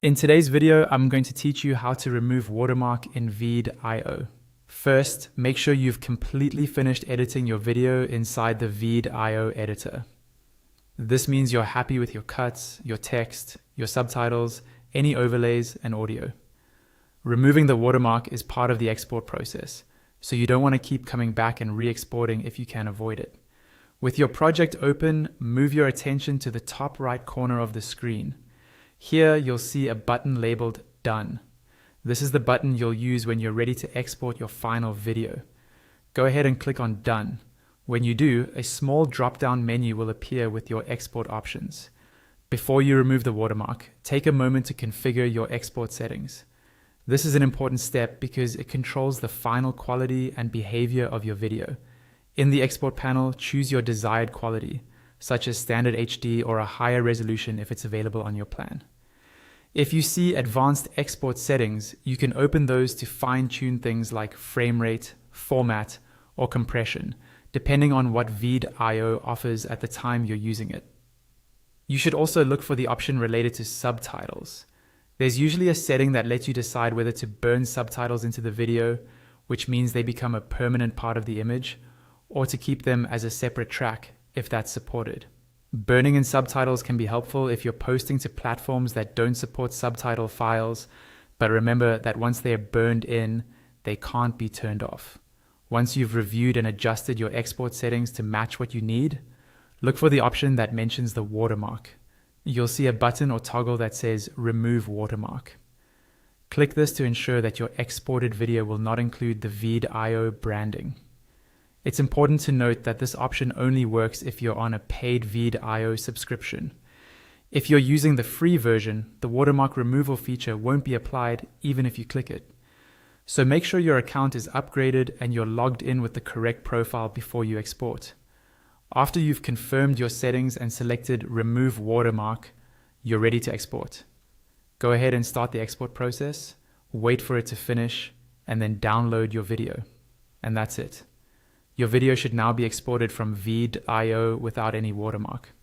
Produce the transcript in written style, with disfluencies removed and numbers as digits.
In today's video, I'm going to teach you how to remove watermark in Veed.io. First, make sure you've completely finished editing your video inside the Veed.io editor. This means you're happy with your cuts, your text, your subtitles, any overlays, and audio. Removing the watermark is part of the export process, so you don't want to keep coming back and re-exporting if you can avoid it. With your project open, move your attention to the top right corner of the screen. Here you'll see a button labeled Done. This is the button you'll use when you're ready to export your final video. Go ahead and click on Done. When you do, a small drop-down menu will appear with your export options. Before you remove the watermark, take a moment to configure your export settings. This is an important step because it controls the final quality and behavior of your video. In the export panel, choose your desired quality, such as standard HD or a higher resolution if it's available on your plan. If you see advanced export settings, you can open those to fine-tune things like frame rate, format, or compression, depending on what Veed.io offers at the time you're using it. You should also look for the option related to subtitles. There's usually a setting that lets you decide whether to burn subtitles into the video, which means they become a permanent part of the image, or to keep them as a separate track if that's supported. Burning in subtitles can be helpful if you're posting to platforms that don't support subtitle files, but remember that once they're burned in, they can't be turned off. Once you've reviewed and adjusted your export settings to match what you need, look for the option that mentions the watermark. You'll see a button or toggle that says Remove Watermark. Click this to ensure that your exported video will not include the Veed.io branding. It's important to note that this option only works if you're on a paid Veed.io subscription. If you're using the free version, the watermark removal feature won't be applied even if you click it. So make sure your account is upgraded and you're logged in with the correct profile before you export. After you've confirmed your settings and selected Remove Watermark, you're ready to export. Go ahead and start the export process, wait for it to finish, and then download your video. And that's it. Your video should now be exported from Veed.io without any watermark.